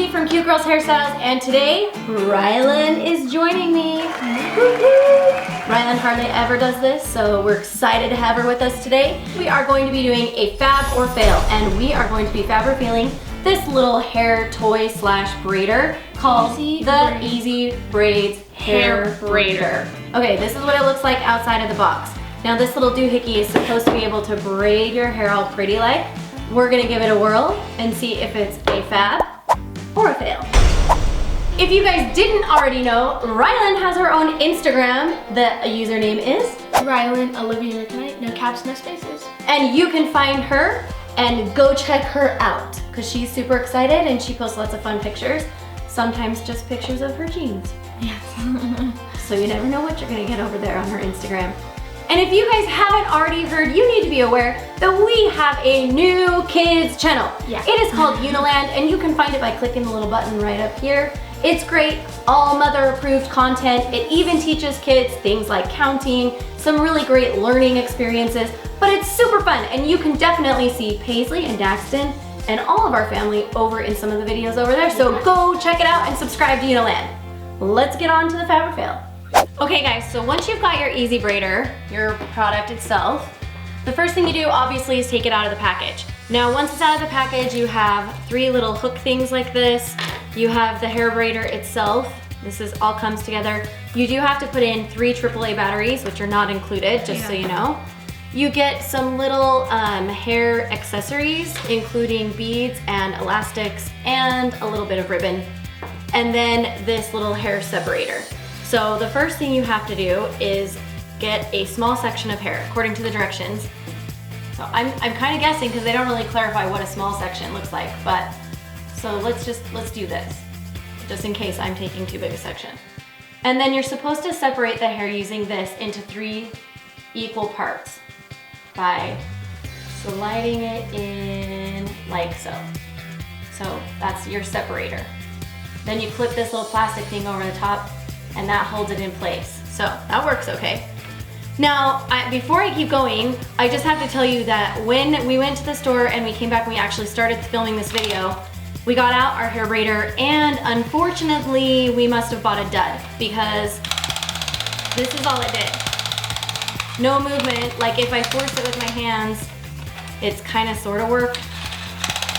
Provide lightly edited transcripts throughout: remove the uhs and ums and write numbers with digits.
Paisley from Cute Girls Hairstyles, and today Rylan is joining me. Rylan hardly ever does this, so we're excited to have her with us today. We are going to be doing a fab or fail, and we are going to be fab or failing this little hair toy slash braider called the Easy Braids Hair Braider. Okay, this is what it looks like outside of the box. Now this little doohickey is supposed to be able to braid your hair all pretty like. We're gonna give it a whirl and see if it's a fab or a fail. If you guys didn't already know, Rylan has her own Instagram. The username is Rylan Olivia, no caps, no spaces. And you can find her and go check her out because she's super excited and she posts lots of fun pictures. Sometimes just pictures of her jeans. Yes. So you never know what you're gonna get over there on her Instagram. And if you guys haven't already heard, you need to be aware that we have a new kids channel. Yeah. It is called Uniland, and you can find it by clicking the little button right up here. It's great, all mother approved content. It even teaches kids things like counting, some really great learning experiences, but it's super fun, and you can definitely see Paisley and Daxton and all of our family over in some of the videos over there. So go check it out and subscribe to Uniland. Let's get on to the fab or fail. Okay guys, so once you've got your Easy Braider, your product itself, the first thing you do obviously is take it out of the package. Now once it's out of the package, you have three little hook things like this. You have the hair braider itself. This is all comes together. You do have to put in 3 AAA batteries, which are not included, just so you know. You get some little hair accessories, including beads and elastics and a little bit of ribbon. And then this little hair separator. So the first thing you have to do is get a small section of hair according to the directions. So I'm kind of guessing because they don't really clarify what a small section looks like, but so let's do this just in case I'm taking too big a section. And then you're supposed to separate the hair using this into 3 equal parts by sliding it in like so. So that's your separator. Then you clip this little plastic thing over the top and that holds it in place. So that works okay. Now, before I keep going, I just have to tell you that when we went to the store and we came back and we actually started filming this video, we got out our hair braider and unfortunately we must have bought a dud because this is all it did. No movement, like if I force it with my hands, it's kind of sort of worked,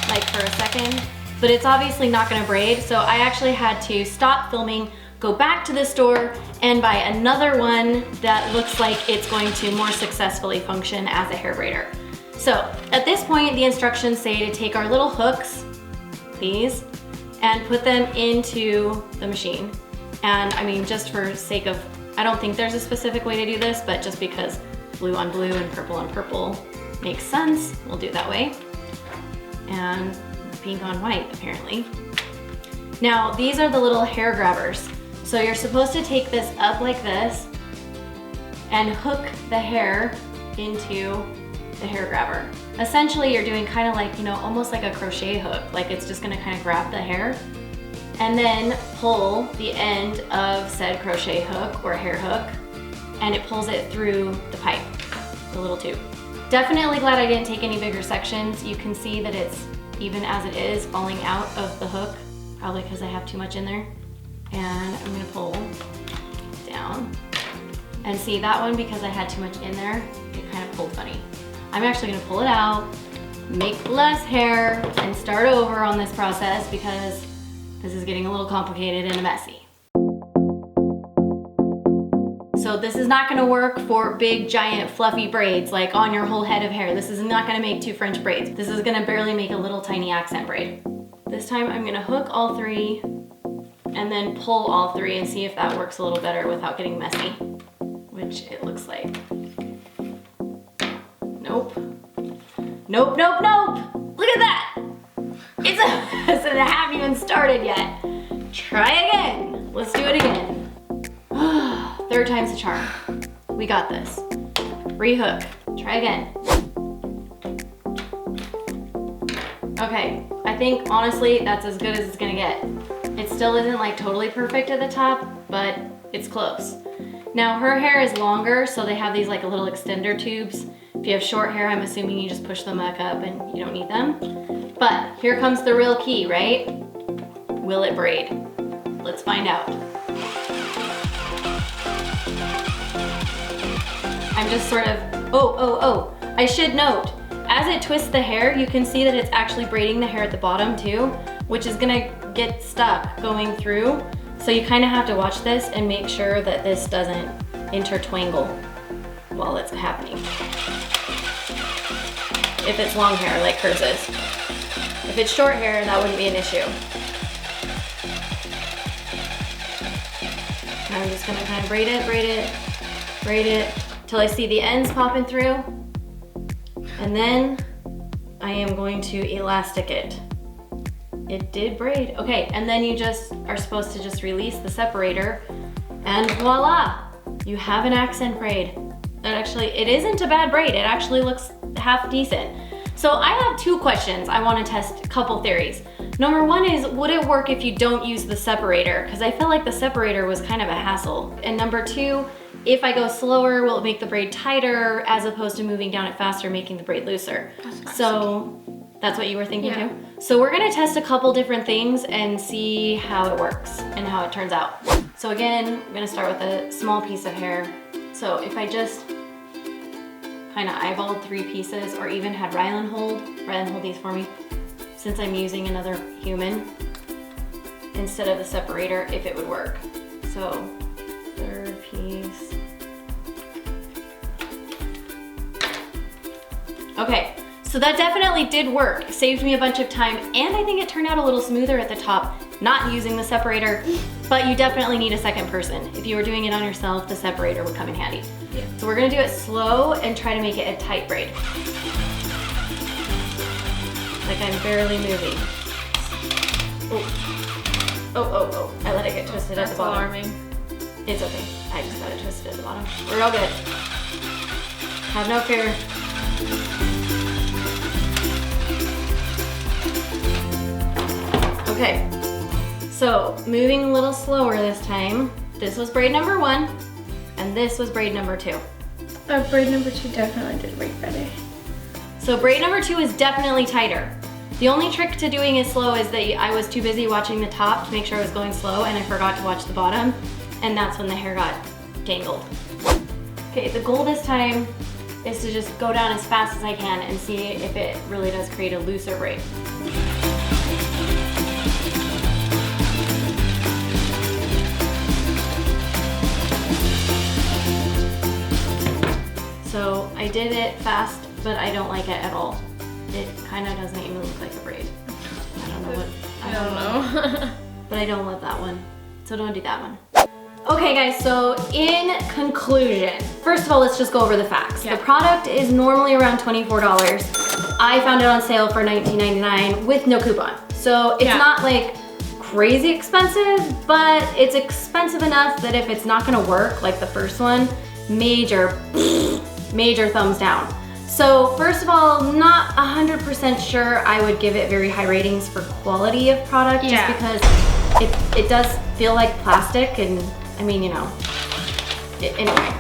like for a second, but it's obviously not gonna braid, so I actually had to stop filming, go back to the store and buy another one that looks like it's going to more successfully function as a hair braider. So at this point, the instructions say to take our little hooks, these, and put them into the machine. And I mean, just for sake of, I don't think there's a specific way to do this, but just because blue on blue and purple on purple makes sense, we'll do it that way. And pink on white, apparently. Now, these are the little hair grabbers. So you're supposed to take this up like this and hook the hair into the hair grabber. Essentially, you're doing kind of like, you know, almost like a crochet hook, like it's just gonna kind of grab the hair and then pull the end of said crochet hook or hair hook, and it pulls it through the pipe, the little tube. Definitely glad I didn't take any bigger sections. You can see that it's, even as it is, falling out of the hook, probably because I have too much in there. And I'm gonna pull down. And see that one, because I had too much in there, it kind of pulled funny. I'm actually gonna pull it out, make less hair, and start over on this process because this is getting a little complicated and messy. So this is not gonna work for big, giant, fluffy braids, like on your whole head of hair. This is not gonna make 2 French braids. This is gonna barely make a little tiny accent braid. This time I'm gonna hook all 3 and then pull all 3 and see if that works a little better without getting messy, which it looks like. Nope. Nope, nope, nope. Look at that. It hasn't even started yet. Try again. Let's do it again. 3rd time's the charm. We got this. Rehook. Try again. Okay, I think honestly that's as good as it's gonna get. It still isn't like totally perfect at the top, but it's close. Now her hair is longer, so they have these like little extender tubes. If you have short hair, I'm assuming you just push them back up and you don't need them. But here comes the real key, right? will it braid? Let's find out. I'm just sort of, I should note, as it twists the hair, you can see that it's actually braiding the hair at the bottom too, which is gonna get stuck going through. So you kind of have to watch this and make sure that this doesn't intertwangle while it's happening. If it's long hair like hers is. If it's short hair, that wouldn't be an issue. I'm just gonna kind of braid it, till I see the ends popping through. And then I am going to elastic it. It did braid. Okay, and then you just are supposed to just release the separator and voila, you have an accent braid. And actually, it isn't a bad braid. It actually looks half decent. So I have two questions. I want to test a couple theories. Number one is, would it work if you don't use the separator? Because I feel like the separator was kind of a hassle. And number two, if I go slower, will it make the braid tighter as opposed to moving down it faster, making the braid looser? So that's what you were thinking too? So we're gonna test a couple different things and see how it works and how it turns out. So again, I'm gonna start with a small piece of hair. So if I just kind of eyeballed 3 pieces, or even had Rylan hold these for me, since I'm using another human instead of the separator, if it would work. So 3rd piece. Okay, so that definitely did work. It saved me a bunch of time, and I think it turned out a little smoother at the top, not using the separator, but you definitely need a second person. If you were doing it on yourself, the separator would come in handy. Yeah. So we're gonna do it slow and try to make it a tight braid. Like I'm barely moving. Oh, I let it get twisted at the bottom. Alarming. It's okay, I just got it twisted at the bottom. We're all good. Have no fear. Okay, so moving a little slower this time. This was braid number 1, and this was braid number 2. Braid number 2 definitely did braid better. So braid number 2 is definitely tighter. The only trick to doing it slow is that I was too busy watching the top to make sure I was going slow, and I forgot to watch the bottom, and that's when the hair got tangled. Okay, the goal this time is to just go down as fast as I can and see if it really does create a looser braid. So I did it fast, but I don't like it at all. It kind of doesn't even look like a braid. I don't know what. I don't know. But I don't love that one. So don't do that one. Okay guys, so in conclusion, first of all, let's just go over the facts. Yeah. The product is normally around $24. I found it on sale for $19.99 with no coupon. So it's not like crazy expensive, but it's expensive enough that if it's not gonna work like the first one, major thumbs down. So first of all, not 100% sure I would give it very high ratings for quality of product, just because it does feel like plastic, and I mean, you know, anyway.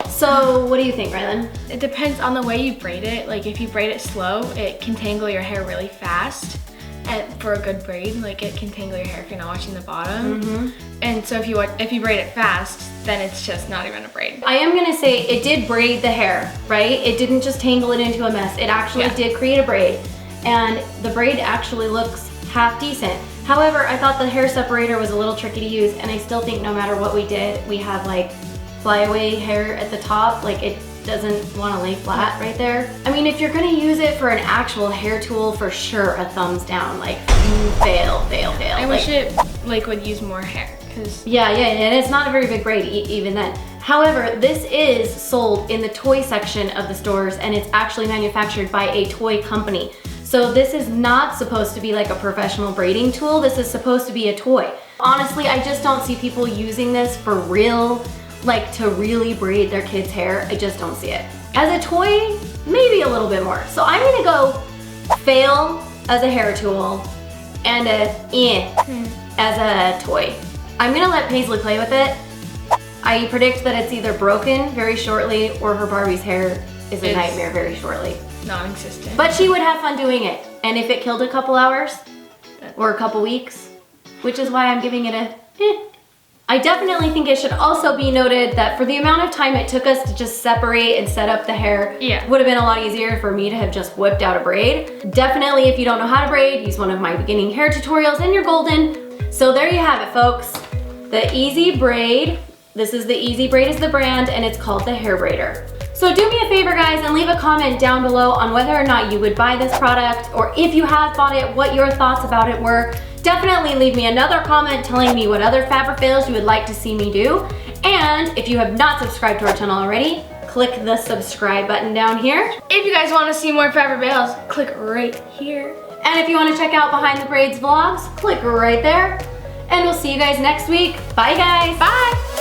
So what do you think, Rylan? It depends on the way you braid it. Like if you braid it slow, it can tangle your hair really fast. And for a good braid, like it can tangle your hair if you're not watching the bottom. And so if you braid it fast, then it's just not even a braid. I am gonna say it did braid the hair, right? It didn't just tangle it into a mess. It actually did create a braid, and the braid actually looks half decent. However, I thought the hair separator was a little tricky to use, and I still think no matter what we did, we have like flyaway hair at the top. Like it doesn't want to lay flat right there. I mean, if you're gonna use it for an actual hair tool, for sure a thumbs down. Like fail. I wish it like would use more hair, because and it's not a very big braid even then. However, this is sold in the toy section of the stores, and it's actually manufactured by a toy company. So this is not supposed to be like a professional braiding tool. This is supposed to be a toy. Honestly, I just don't see people using this for real, like to really braid their kids' hair. I just don't see it. As a toy, maybe a little bit more. So I'm gonna go fail as a hair tool and as a toy. I'm gonna let Paisley play with it. I predict that it's either broken very shortly or her Barbie's hair is a nightmare very shortly. Non-existent. But she would have fun doing it. And if it killed a couple hours or a couple weeks, which is why I'm giving it a I definitely think it should also be noted that for the amount of time it took us to just separate and set up the hair, yeah, would have been a lot easier for me to have just whipped out a braid. Definitely, if you don't know how to braid, use one of my beginning hair tutorials and you're golden. So there you have it, folks. The Easy Braid. This is the Easy Braid is the brand, and it's called the Hair Braider. So do me a favor, guys, and leave a comment down below on whether or not you would buy this product, or if you have bought it, what your thoughts about it were. Definitely leave me another comment telling me what other fabric fails you would like to see me do. And if you have not subscribed to our channel already, click the subscribe button down here. If you guys want to see more fabric fails, click right here. And if you want to check out Behind the Braids vlogs, click right there. And we'll see you guys next week. Bye, guys. Bye.